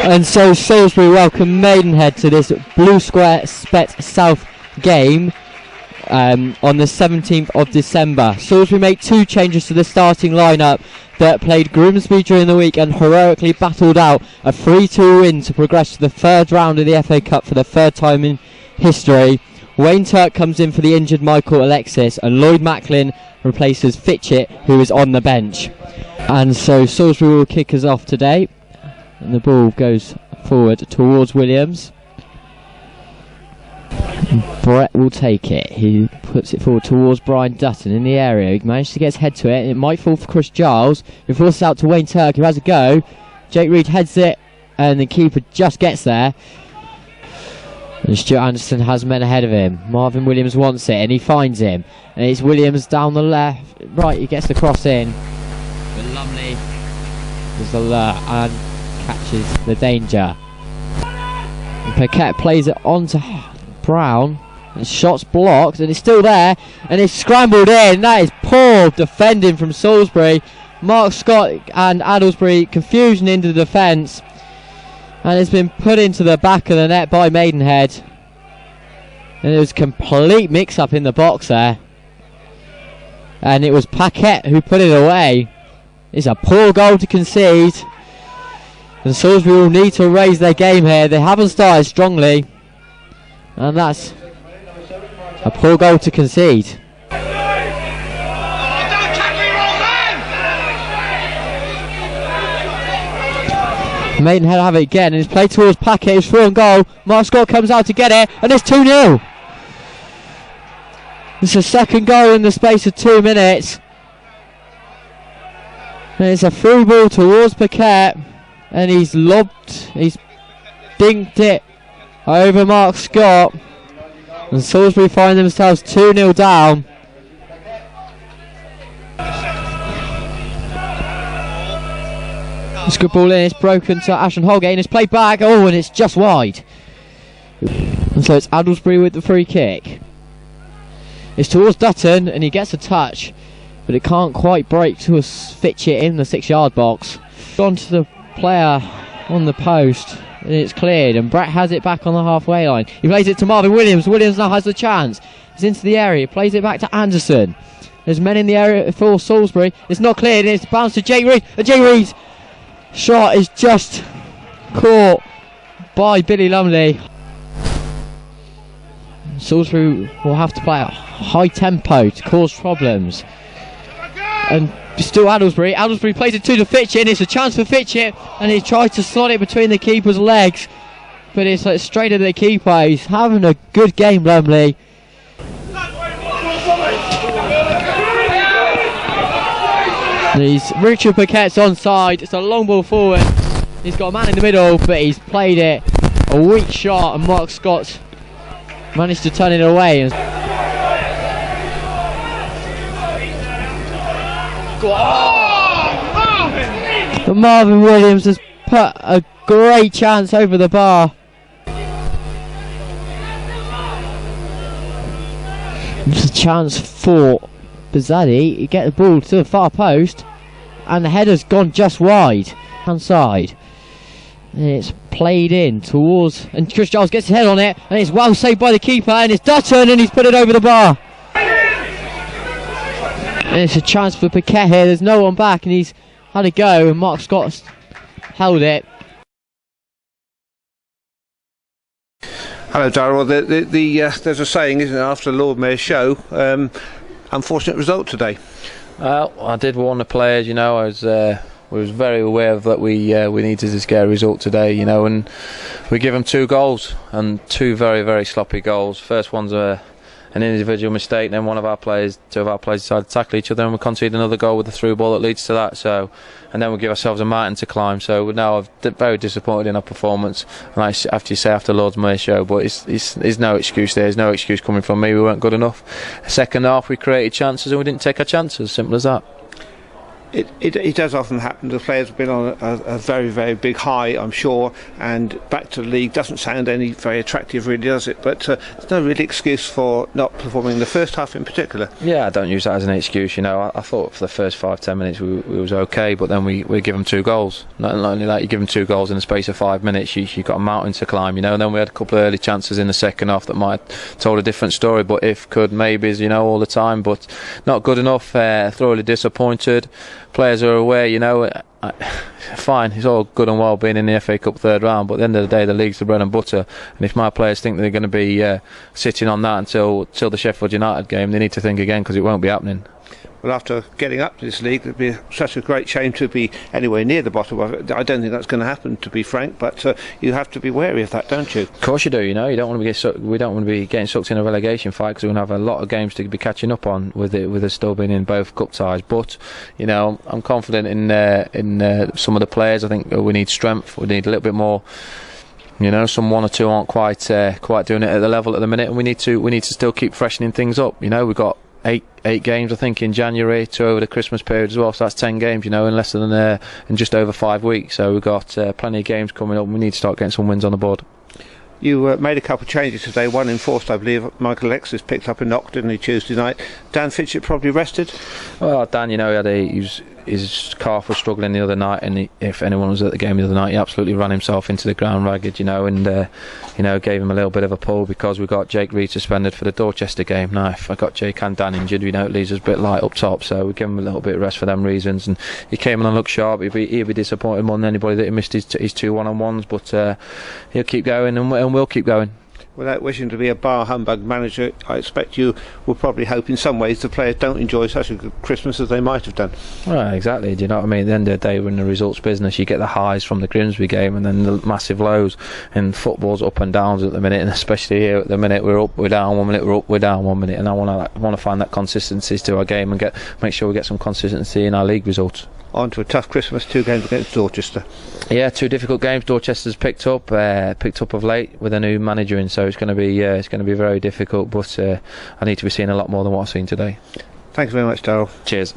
And so Salisbury welcome Maidenhead to this Blue Square Spet South game on the 17th of December. Salisbury made 2 changes to the starting lineup that played Grimsby during the week and heroically battled out a 3-2 win to progress to the 3rd round of the FA Cup for the 3rd time in history. Wayne Turk comes in for the injured Michael Alexis, and Lloyd Macklin replaces Fitchett, who is on the bench. And so Salisbury will kick us off today, and the ball goes forward towards Williams. Brett will take it. He puts it forward towards Brian Dutton in the area. He managed to get his head to it, and it might fall for Chris Giles, who forces out to Wayne Turk, who has a go. Jake Reed heads it, and the keeper just gets there. And Stuart Anderson has men ahead of him. Marvin Williams wants it, and he finds him. And it's Williams down the left. Right, he gets the cross in. But Lumley is alert and catches the danger. And Paquette plays it on to Brown. And shot's blocked, and it's still there. And it's scrambled in. That is poor defending from Salisbury. Mark Scott and Addlesbury confusion into the defence. And it's been put into the back of the net by Maidenhead. And it was complete mix-up in the box there. And it was Paquette who put it away. It's a poor goal to concede. And Salisbury will need to raise their game here. They haven't started strongly. And that's a poor goal to concede. Maidenhead have it again, and it's played towards Paquette. It's through on goal. Mark Scott comes out to get it, and it's 2-0. It's a second goal in the space of 2 minutes. And it's a through ball towards Paquette, and he's dinked it over Mark Scott. And Salisbury find themselves 2-0 down. It's a good ball in, it's broken to Ashton Holgate, and it's played back, and it's just wide. And so it's Addlesbury with the free kick. It's towards Dutton, and he gets a touch, but it can't quite break to Fitchett in the 6-yard box. On to the player on the post, and it's cleared, and Brett has it back on the halfway line. He plays it to Marvin Williams. Williams now has the chance. He's into the area, he plays it back to Anderson. There's men in the area for Salisbury. It's not cleared, and it's bounced to Jake Reed, and Jake Reed's shot is just caught by Billy Lumley. Salisbury will have to play at high tempo to cause problems. And still Addlesbury. Addlesbury plays it to the Fitchett, and it's a chance for Fitchett, and he tries to slot it between the keeper's legs, but it's like straight at the keeper. He's having a good game, Lumley. Richard Paquette's onside. It's a long ball forward. He's got a man in the middle, but he's played it. A weak shot, and Mark Scott managed to turn it away. But Marvin Williams has put a great chance over the bar. It's a chance for Bizzaddi. He get the ball to the far post, and the header's gone just wide hand side, and it's played in towards, and Chris Giles gets his head on it, and it's well saved by the keeper, and it's Dutton, and he's put it over the bar. And it's a chance for Paquette here. There's no one back, and he's had a go, and Mark Scott's held it. Hello, Darryl. There's a saying, isn't it, after the Lord Mayor's show? Unfortunate result today. Well, I did warn the players, you know. I was very aware of that we needed to get a result today, you know, and we give them 2 goals, and 2 very, very sloppy goals. First one's an individual mistake, then 2 of our players decided to tackle each other, and we concede another goal with a through ball that leads to that. So, and then we give ourselves a mountain to climb. So we're now very disappointed in our performance. And after Lord's Mayor show, but it's no excuse there. There's no excuse coming from me. We weren't good enough. Second half, we created chances and we didn't take our chances. Simple as that. It does often happen. The players have been on a very, very big high, I'm sure, and back to the league doesn't sound any very attractive, really, does it? But there's no really excuse for not performing in the first half in particular. Yeah, I don't use that as an excuse. You know, I thought for the first 5-10 minutes we was okay, but then we give them 2 goals. Not only that, you give them 2 goals in the space of 5 minutes, you've got a mountain to climb, you know. And then we had a couple of early chances in the second half that might have told a different story, but if, could, maybes, you know, all the time, but not good enough. Thoroughly disappointed. Players are aware, you know. Fine, it's all good and well being in the FA Cup third round, but at the end of the day, the league's the bread and butter. And if my players think they're going to be sitting on that until the Sheffield United game, they need to think again, because it won't be happening. Well, after getting up to this league, it'd be such a great shame to be anywhere near the bottom of it. I don't think that's going to happen, to be frank, but you have to be wary of that, don't you? Of course you do. You know, you don't want to be we don't want to be getting sucked in a relegation fight, because we're going to have a lot of games to be catching up on with us still being in both cup ties. But you know, I'm confident in some of the players. I think we need strength. We need a little bit more. You know, some 1 or 2 aren't quite doing it at the level at the minute, and we need to still keep freshening things up. You know, we've got 8 games, I think, in January to over the Christmas period as well, so that's 10 games, you know, in less than in just over 5 weeks. So we've got plenty of games coming up, and we need to start getting some wins on the board. You made a couple of changes today, one enforced, I believe. Michael Alexis picked up a knock, didn't he, Tuesday night? Dan Fitchett probably rested? Well, Dan, you know, his calf was struggling the other night, and if anyone was at the game the other night, he absolutely ran himself into the ground ragged, you know, and you know, gave him a little bit of a pull, because we got Jake Reed suspended for the Dorchester game. Now, if I got Jake and Dan injured, you know, it leaves us a bit light up top, so we give him a little bit of rest for them reasons. And he came on and looked sharp. He'd be disappointed more than anybody that he missed his 2 one-on-ones, but he'll keep going, and we'll keep going. Without wishing to be a bar humbug manager, I expect you will probably hope in some ways the players don't enjoy such a good Christmas as they might have done. Well, exactly. Do you know what I mean? At the end of the day, we're in the results business. You get the highs from the Grimsby game, and then the massive lows. And football's up and downs at the minute, and especially here at the minute, we're up, we're down 1 minute, we're up, we're down 1 minute. And I want to find that consistency to our game, and make sure we get some consistency in our league results. On to a tough Christmas, 2 games against Dorchester. Yeah, 2 difficult games. Dorchester's picked up of late with a new manager in, so it's going to be very difficult. But I need to be seeing a lot more than what I've seen today. Thanks very much, Darryl. Cheers.